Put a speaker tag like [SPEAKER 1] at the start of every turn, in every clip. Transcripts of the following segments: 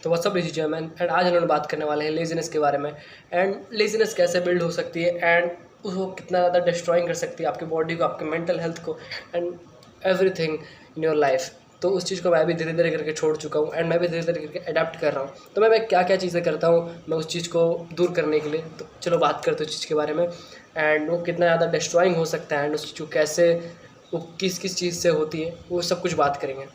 [SPEAKER 1] तो WhatsApp ladies man, and आज हम लोग बात करने वाले हैं लेजीनेस के बारे में, एंड लेजीनेस कैसे बिल्ड हो सकती है एंड उसको कितना ज़्यादा डिस्ट्रॉइंग कर सकती है आपकी बॉडी को, आपके मेंटल हेल्थ को and everything in your life. तो उस चीज़ को मैं भी धीरे धीरे करके छोड़ चुका हूँ एंड मैं भी धीरे धीरे करके अडेप्ट कर रहा हूँ। तो मैं क्या क्या चीज़ें करता हूँ मैं उस चीज़ को दूर करने के लिए। तो चलो बात करते हैं उस चीज़ के बारे में एंड वो कितना ज़्यादा डिस्ट्रॉइंग हो सकता है एंड उस चीज़ को कैसे वो किस किस चीज़ से होती है वो सब कुछ बात करेंगे।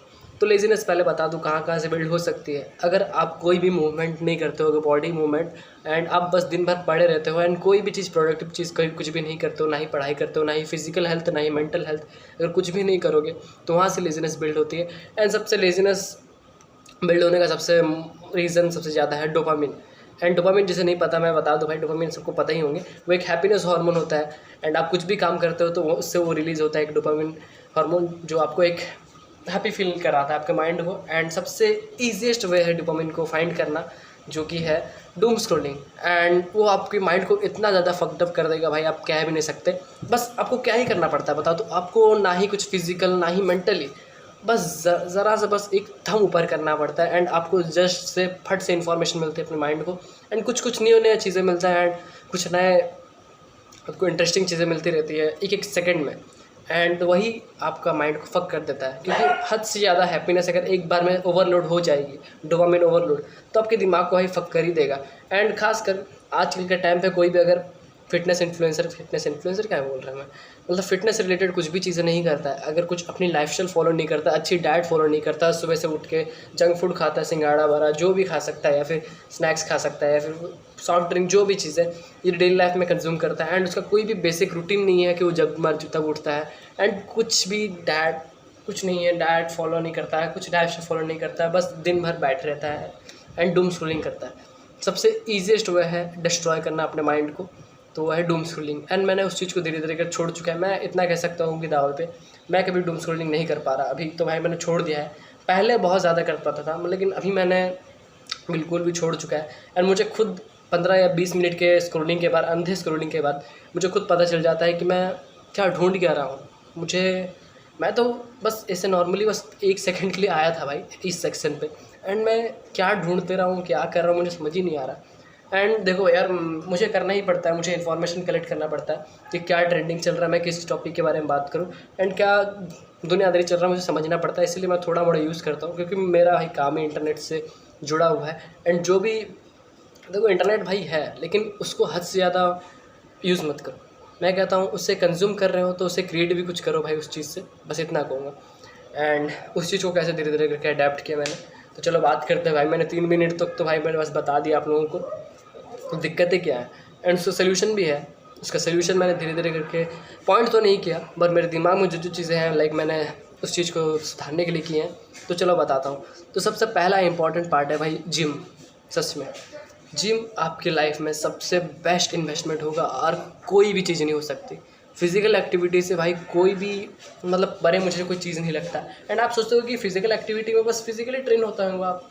[SPEAKER 1] तो लेजीनेस पहले बता दूँ कहाँ कहाँ से बिल्ड हो सकती है। अगर आप कोई भी मूवमेंट नहीं करते हो, बॉडी मूवमेंट, एंड आप बस दिन भर पड़े रहते हो एंड कोई भी चीज़ प्रोडक्टिव चीज़ कोई कुछ भी नहीं करते हो, ना ही पढ़ाई करते हो, ना ही फिजिकल हेल्थ, ना ही मेंटल हेल्थ, अगर कुछ भी नहीं करोगे तो वहाँ से लेजीनेस बिल्ड होती है। एंड सबसे लेजीनेस बिल्ड होने का सबसे रीज़न सबसे ज़्यादा है डोपामिन। एंड डोपामिन जिसे नहीं पता मैं बता दूं भाई, डोपामिन सबको पता ही होंगे, वो एक हैप्पीनेस हार्मोन होता है एंड आप कुछ भी काम करते हो तो उससे वो रिलीज़ होता है एक डोपामिन हार्मोन जो आपको एक हैप्पी फील कराता है आपके माइंड को। एंड सबसे ईजीएस्ट वे है डोपामिन को फाइंड करना जो कि है डूम स्क्रॉलिंग। एंड वो आपके माइंड को इतना ज़्यादा फक्ड कर देगा भाई, आप कह भी नहीं सकते। बस आपको क्या ही करना पड़ता है बता दो, आपको ना ही कुछ फिजिकल ना ही मेंटली, बस ज़रा सा बस एक थम ऊपर करना पड़ता है एंड आपको जस्ट से फट से इन्फॉर्मेशन मिलती है अपने माइंड को एंड कुछ नई चीज़ें मिलता है एंड कुछ नए आपको इंटरेस्टिंग चीज़ें मिलती रहती है एक एक सेकंड में। एंड वही आपका माइंड को फक कर देता है क्योंकि हद से ज़्यादा हैप्पीनेस अगर एक बार में ओवरलोड हो जाएगी, डोपामिन ओवरलोड, तो आपके दिमाग को ही फक कर ही देगा। एंड खासकर आजकल के टाइम पे कोई भी अगर फिटनेस इन्फ्लुएंसर क्या बोल रहा है मैं, मतलब फिटनेस रिलेटेड कुछ भी चीज़ें नहीं करता है, अगर कुछ अपनी लाइफस्टाइल फॉलो नहीं करता, अच्छी डाइट फॉलो नहीं करता, सुबह से उठ के जंक फूड खाता है, सिंगाड़ा वगैरह जो भी खा सकता है या फिर स्नैक्स खा सकता है या फिर सॉफ्ट ड्रिंक, जो भी चीज़ें ये डेली लाइफ में कंज्यूम करता है एंड उसका कोई भी बेसिक रूटीन नहीं है कि वो जब मर्जी तब उठता है एंड कुछ भी कुछ नहीं है, डाइट फॉलो नहीं करता है, कुछ डाइट फॉलो नहीं करता है, बस दिन भर बैठ रहता है एंड डूम स्क्रॉलिंग करता है। सबसे ईजीएस्ट वे है डिस्ट्रॉय करना अपने माइंड को, तो वह है डूम स्क्रॉलिंग। एंड मैंने उस चीज़ को धीरे धीरे कर छोड़ चुका है। मैं इतना कह सकता हूँ कि दावे पे मैं कभी डूम स्क्रॉलिंग नहीं कर पा रहा अभी, तो भाई मैंने छोड़ दिया है। पहले बहुत ज़्यादा कर पाता था लेकिन अभी मैंने बिल्कुल भी छोड़ चुका है एंड मुझे खुद 15 या 20 मिनट के स्क्रॉलिंग के बाद, अंधे स्क्रॉलिंग के बाद मुझे खुद पता चल जाता है कि मैं क्या ढूंढ क्या रहा हूँ। मैं तो बस ऐसे नॉर्मली बस 1 सेकंड के लिए आया था भाई इस सेक्शन पे एंड मैं क्या ढूंढते रहा हूँ, क्या कर रहा हूँ, मुझे समझ ही नहीं आ रहा। एंड देखो यार, मुझे करना ही पड़ता है, मुझे इन्फॉर्मेशन कलेक्ट करना पड़ता है कि क्या ट्रेंडिंग चल रहा है, मैं किस टॉपिक के बारे में बात करूँ एंड क्या दुनियादारी चल रहा है, मुझे समझना पड़ता है। इसलिए मैं थोड़ा मोड़ा यूज़ करता हूँ क्योंकि मेरा भाई काम ही इंटरनेट से जुड़ा हुआ है। एंड जो भी देखो इंटरनेट भाई है लेकिन उसको हद से ज़्यादा यूज़ मत करो। मैं कहता हूँ उससे कंज्यूम कर रहे हो तो उससे क्रिएट भी कुछ करो भाई उस चीज़ से, बस इतना कहूँगा। एंड उस चीज़ को कैसे धीरे धीरे करके अडेप्ट किया मैंने, तो चलो बात करते हैं भाई। मैंने 3 मिनट तक तो भाई मैंने बस बता दिया आप लोगों को दिक्कतें क्या है एंड उसका सोल्यूशन भी है। उसका सोल्यूशन मैंने धीरे धीरे करके पॉइंट तो नहीं किया बट मेरे दिमाग में जो चीज़ें हैं लाइक मैंने उस चीज़ को सुधारने के लिए की हैं, तो चलो बताता हूँ। तो सबसे पहला इंपॉर्टेंट पार्ट है भाई जिम। सच में जिम आपकी लाइफ में सबसे बेस्ट इन्वेस्टमेंट होगा और कोई भी चीज़ नहीं हो सकती। फिजिकल एक्टिविटी से भाई कोई भी मतलब बड़े मुझे कोई चीज़ नहीं लगता। एंड आप सोचते हो कि फिजिकल एक्टिविटी में बस फिजिकली ट्रेन होता होगा आप,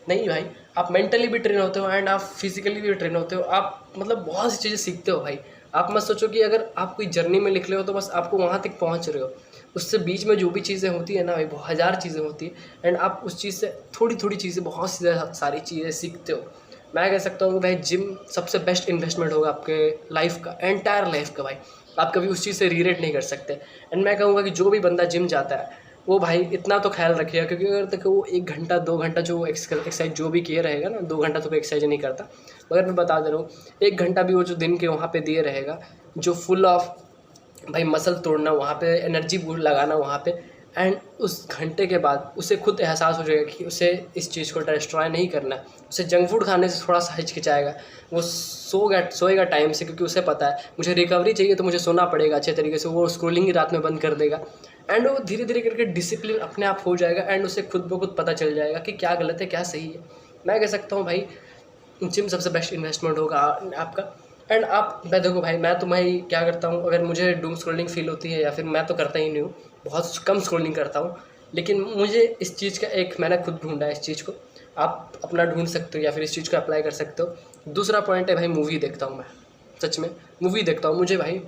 [SPEAKER 1] नहीं भाई, आप मेंटली भी ट्रेन होते हो एंड आप फिजिकली भी ट्रेन होते हो। आप मतलब बहुत सी चीज़ें सीखते हो भाई। आप मत सोचो कि अगर आप कोई जर्नी में निकले हो तो बस आपको वहाँ तक पहुँच रहे हो, उससे बीच में जो भी चीज़ें होती है ना भाई, बहुत हज़ार चीज़ें होती है एंड आप उस चीज़ से थोड़ी थोड़ी चीज़ें, बहुत सी सारी चीज़ें सीखते हो। मैं कह सकता हूँ कि भाई जिम सबसे बेस्ट इन्वेस्टमेंट होगा आपके लाइफ का, एंटायर लाइफ का भाई। आप कभी उस चीज़ से रिग्रेट नहीं कर सकते। एंड मैं कहूँगा कि जो भी बंदा जिम जाता है वो भाई इतना तो ख्याल रखिएगा क्योंकि अगर तक वो 1 घंटा 2 घंटा जो एक्सरसाइज जो भी किए रहेगा ना, 2 घंटा तो कोई एक्सरसाइज नहीं करता, मगर मैं बता दे रहा हूँ 1 घंटा भी वो जो दिन के वहाँ पे दिए रहेगा, जो फुल ऑफ भाई मसल तोड़ना वहाँ पे, एनर्जी बूस्ट लगाना वहाँ पे, एंड उस घंटे के बाद उसे खुद एहसास हो जाएगा कि उसे इस चीज़ को डिस्ट्रॉय नहीं करना है। उसे जंक फूड खाने से थोड़ा सा हिचकिचाएगा, वो सोएगा टाइम से क्योंकि उसे पता है मुझे रिकवरी चाहिए तो मुझे सोना पड़ेगा अच्छे तरीके से। वो स्क्रोलिंग ही रात में बंद कर देगा एंड वो धीरे धीरे करके डिसिप्लिन अपने आप हो जाएगा एंड उसे खुद ब खुद पता चल जाएगा कि क्या गलत है क्या सही है। मैं कह सकता हूँ भाई जिम सबसे बेस्ट इन्वेस्टमेंट होगा आपका। एंड आप, मैं देखो भाई, मैं तो भाई क्या करता हूँ, अगर मुझे डूम स्क्रॉलिंग फील होती है या फिर मैं तो करता ही नहीं हूँ, बहुत कम स्क्रॉलिंग करता हूँ, लेकिन मुझे इस चीज़ का एक मैंने खुद ढूंढा है इस चीज़ को, आप अपना ढूंढ सकते हो या फिर इस चीज़ को अप्लाई कर सकते हो। दूसरा पॉइंट है भाई मूवी देखता हूँ मैं, सच में मूवी देखता हूँ। मुझे भाई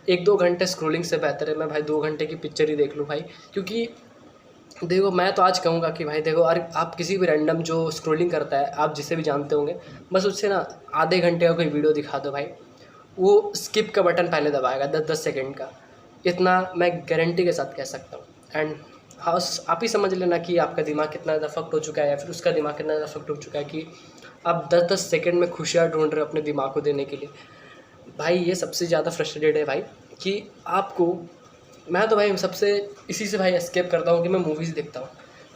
[SPEAKER 1] 1-2 घंटे स्क्रॉलिंग से बेहतर है मैं भाई 2 घंटे की पिक्चर ही देख लूँ भाई, क्योंकि देखो मैं तो आज कहूँगा कि भाई देखो, अरे आप किसी भी रैंडम जो स्क्रॉलिंग करता है, आप जिसे भी जानते होंगे, बस उससे ना आधे घंटे का कोई वीडियो दिखा दो भाई, वो स्किप का बटन पहले दबाएगा 10-10 सेकंड का। इतना मैं गारंटी के साथ कह सकता हूँ। एंड हाँ, आप ही समझ लेना कि आपका दिमाग कितना ज़्यादा फक्ट हो चुका है, या फिर उसका दिमाग कितना ज़्यादा फक्ट हो चुका है कि आप 10-10 सेकंड में खुशियाँ ढूंढ रहे हो अपने दिमाग को देने के लिए। भाई ये सबसे ज़्यादा फ्रस्ट्रेटेड है भाई, कि आपको, मैं तो भाई सबसे इसी से भाई एस्केप करता हूँ कि मैं मूवीज़ देखता हूँ।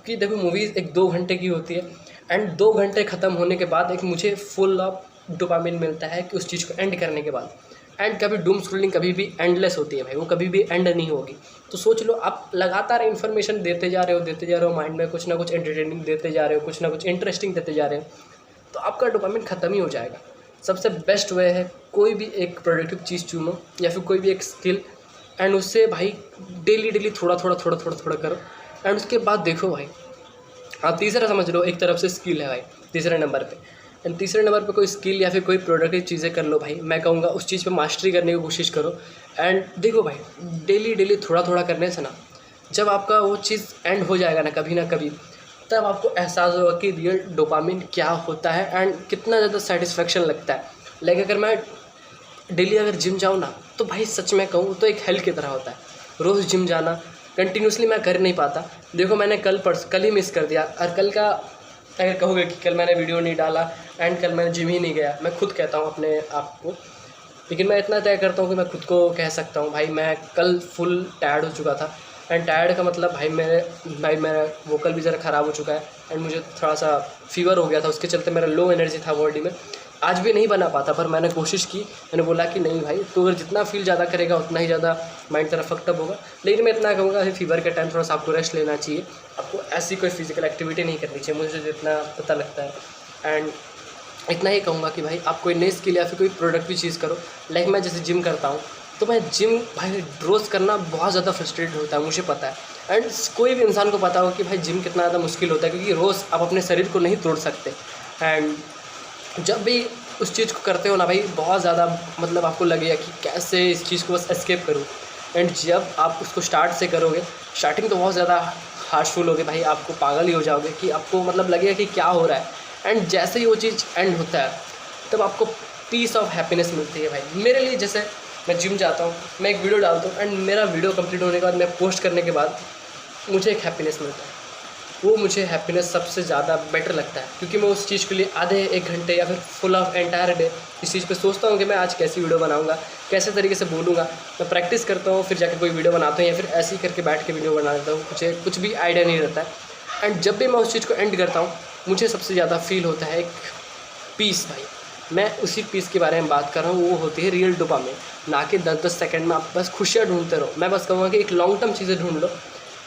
[SPEAKER 1] क्योंकि देखो मूवीज़ 1-2 घंटे की होती है, एंड 2 घंटे ख़त्म होने के बाद एक मुझे फुल ऑफ डोपामिन मिलता है कि उस चीज़ को एंड करने के बाद। एंड कभी डूम स्क्रॉलिंग कभी भी एंडलेस होती है भाई, वो कभी भी एंड नहीं होगी। तो सोच लो, आप लगातार इन्फॉर्मेशन देते जा रहे हो माइंड में, कुछ ना कुछ एंटरटेनिंग देते जा रहे हो, कुछ ना कुछ इंटरेस्टिंग देते जा रहे हो, तो आपका डोपामिन ख़त्म ही हो जाएगा। सबसे बेस्ट वे है, कोई भी एक प्रोडक्टिव चीज़ चुनो या फिर कोई भी एक स्किल, एंड उससे भाई डेली थोड़ा थोड़ा करो। एंड उसके बाद देखो भाई, आप तीसरा समझ लो, एक तरफ से स्किल है भाई तीसरे नंबर पे, एंड तीसरे नंबर पे कोई स्किल या फिर कोई प्रोडक्टिव चीज़ें कर लो भाई। मैं कहूँगा उस चीज़ पे मास्टरी करने की कोशिश करो। एंड देखो भाई, डेली थोड़ा करने से ना, जब आपका वो चीज़ एंड हो जाएगा ना कभी, तब आपको एहसास होगा कि रियल डोपामिन क्या होता है एंड कितना ज़्यादा सेटिस्फेक्शन लगता है। लाइक अगर मैं डेली अगर जिम जाऊँ ना, तो भाई सच में कहूँ तो एक हेल्थ की तरह होता है। रोज़ जिम जाना कंटिन्यूसली मैं कर नहीं पाता। देखो मैंने कल ही मिस कर दिया, और कल का अगर कहोगे कि कल मैंने वीडियो नहीं डाला एंड कल मैंने जिम ही नहीं गया, मैं खुद कहता हूँ अपने आप को, लेकिन मैं इतना तय करता हूँ कि मैं खुद को कह सकता हूँ भाई मैं कल फुल टायर्ड हो चुका था। एंड टायर्ड का मतलब भाई मेरा वोकल भी ज़रा ख़राब हो चुका है, एंड मुझे थोड़ा सा फीवर हो गया था, उसके चलते मेरा लो एनर्जी था बॉडी में। आज भी नहीं बना पाता, पर मैंने कोशिश की, मैंने बोला कि नहीं भाई, तो अगर जितना फील ज़्यादा करेगा उतना ही ज़्यादा माइंड तेरा फक्टअप होगा। लेकिन मैं इतना कहूँगा कि फीवर के टाइम थोड़ा सा आपको रेस्ट लेना चाहिए, आपको ऐसी कोई फिजिकल एक्टिविटी नहीं करनी चाहिए, मुझे जितना पता लगता है। एंड इतना ही कहूँगा कि भाई आप कोई नई स्किल या फिर कोई प्रोडक्टिव चीज़ करो। लाइक मैं जैसे जिम करता हूँ, तो मैं जिम भाई रोज़ करना बहुत ज़्यादा फ्रस्ट्रेटेड होता है, मुझे पता है। एंड कोई भी इंसान को पता हो कि भाई जिम कितना ज़्यादा मुश्किल होता है, क्योंकि रोज़ आप अपने शरीर को नहीं तोड़ सकते। एंड जब भी उस चीज़ को करते हो ना भाई, बहुत ज़्यादा मतलब आपको लगेगा कि कैसे इस चीज़ को बस एस्केप करूँ। एंड जब आप उसको स्टार्ट से करोगे, स्टार्टिंग तो बहुत ज़्यादा हार्शफुल होगी भाई, आपको पागल ही हो जाओगे कि आपको मतलब लगेगा कि क्या हो रहा है। एंड जैसे ही वो चीज़ एंड होता है, तब आपको पीस ऑफ हैप्पीनेस मिलती है भाई। मेरे लिए जैसे मैं जिम जाता हूँ, मैं एक वीडियो डालता हूँ, एंड मेरा वीडियो कंप्लीट होने के बाद, मैं पोस्ट करने के बाद मुझे एक हैप्पीनेस मिलता है। वो मुझे हैप्पीनेस सबसे ज़्यादा बेटर लगता है, क्योंकि मैं उस चीज़ के लिए आधे 1 घंटे या फिर फुल ऑफ एंटायर डे इस चीज़ पे सोचता हूँ कि मैं आज कैसी वीडियो बनाऊँगा, कैसे तरीके से बोलूँगा। मैं प्रैक्टिस करता हूँ, फिर जाकर कोई वीडियो बनाता हूँ, या फिर ऐसे ही करके बैठ के वीडियो बना देता हूँ, मुझे कुछ भी आइडिया नहीं रहता है। एंड जब भी मैं उस चीज़ को एंड करता हूँ, मुझे सबसे ज़्यादा फील होता है एक पीस भाई। मैं उसी पीस के बारे में बात कर रहा हूँ, वो होती है रियल डोपामिन। ना कि 10-10 सेकंड में आप बस खुशियाँ ढूंढते रहो। मैं बस कहूँगा कि एक लॉन्ग टर्म चीज़ें ढूंढ लो,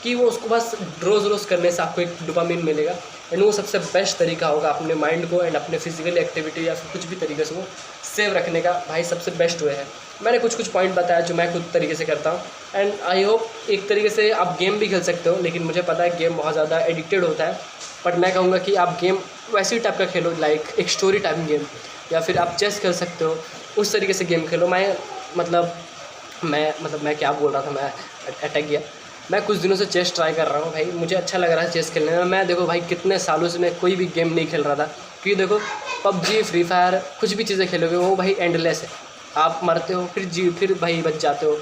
[SPEAKER 1] कि वो उसको बस रोज़ करने से आपको एक डोपामिन मिलेगा। एंड वो सबसे बेस्ट तरीका होगा अपने माइंड को एंड अपने फिजिकल एक्टिविटी या फिर कुछ भी तरीके से वो सेव रखने का। भाई सबसे बेस्ट वे है। मैंने कुछ पॉइंट बताया जो मैं खुद तरीके से करता हूँ। एंड आई होप एक तरीके से आप गेम भी खेल सकते हो, लेकिन मुझे पता है गेम बहुत ज़्यादा एडिक्टेड होता है। बट मैं कहूँगा कि आप गेम वैसी टाइप का खेलो, लाइक एक स्टोरी टाइप गेम, या फिर आप चेस खेल सकते हो, उस तरीके से गेम खेलो। मैं क्या बोल रहा था, मैं अटक गया। मैं कुछ दिनों से चेस ट्राई कर रहा हूँ भाई, मुझे अच्छा लग रहा है चेस खेलने में। मैं देखो भाई कितने सालों से मैं कोई भी गेम नहीं खेल रहा था, क्योंकि देखो पबजी, फ्री फायर, कुछ भी चीज़ें खेलोगे वो भाई एंडलेस है। आप मरते हो, फिर भाई बच जाते हो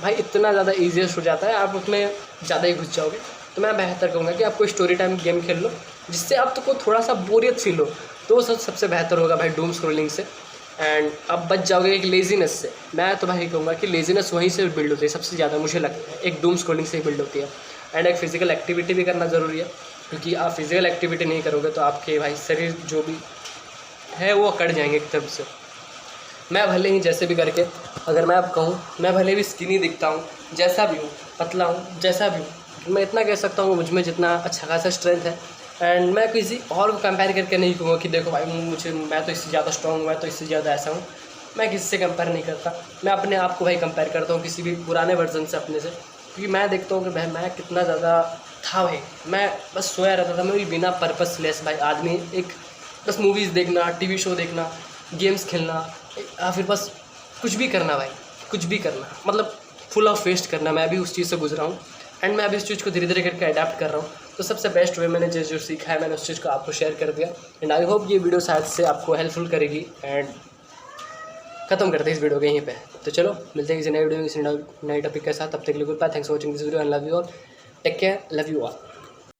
[SPEAKER 1] भाई, इतना ज़्यादा ईजीएस्ट हो जाता है, आप उसमें ज़्यादा ही घुस जाओगे। तो मैं बेहतर कहूँगा कि आप कोई स्टोरी टाइम गेम खेल लो, जिससे आपको थोड़ा सा बोरियत फील हो, तो वो सबसे बेहतर होगा भाई डूम स्क्रॉलिंग से। एंड आप बच जाओगे एक लेजीनेस से। मैं तो भाई कहूँगा कि लेजीनेस वहीं से बिल्ड होती है सबसे ज़्यादा, मुझे लगता है एक डूम स्क्रॉलिंग से ही बिल्ड होती है। एंड एक फिजिकल एक्टिविटी भी करना ज़रूरी है, क्योंकि आप फिजिकल एक्टिविटी नहीं करोगे तो आपके भाई शरीर जो भी है वो कट जाएंगे एक तरफ से। मैं भले ही जैसे भी करके, अगर मैं अब कहूँ, मैं भले भी स्किनी दिखता हूँ, जैसा भी हूँ, पतला हूँ, जैसा भी हूँ, मैं इतना कह सकता हूँ मुझ में जितना अच्छा खासा स्ट्रेंथ है। एंड मैं किसी और को कंपेयर करके नहीं कहूँगा कि देखो भाई मैं तो इससे ज़्यादा स्ट्रॉन्ग हूँ, मैं तो इससे ज़्यादा ऐसा हूँ। मैं किसी से कंपेयर नहीं करता, मैं अपने आप को भाई कंपेयर करता हूँ किसी भी पुराने वर्जन से अपने से, क्योंकि मैं देखता हूँ कि भाई मैं कितना ज़्यादा था भाई। मैं बस सोया रहता था, मैं भी बिना पर्पसलेस भाई आदमी, एक बस मूवीज़ देखना, टीवी शो देखना, गेम्स खेलना, या फिर बस कुछ भी करना भाई, कुछ भी करना, मतलब फुल ऑफ वेस्ट करना। मैं भी उस चीज़ से गुजरा हूँ, एंड मैं अभी इस चीज़ को धीरे धीरे करके अडेप्ट कर रहा हूँ। तो सबसे बेस्ट वे मैंने जो सीखा है मैंने उस चीज़ को आपको शेयर कर दिया। एंड आई होप ये वीडियो शायद से आपको हेल्पफुल करेगी। एंड खत्म करते हैं इस वीडियो के यहीं पे। तो चलो मिलते हैं किसी नई वीडियो में किसी नए टॉपिक के साथ। तब तक के लिए goodbye, thanks for watching this video and love you all, take care, love you all.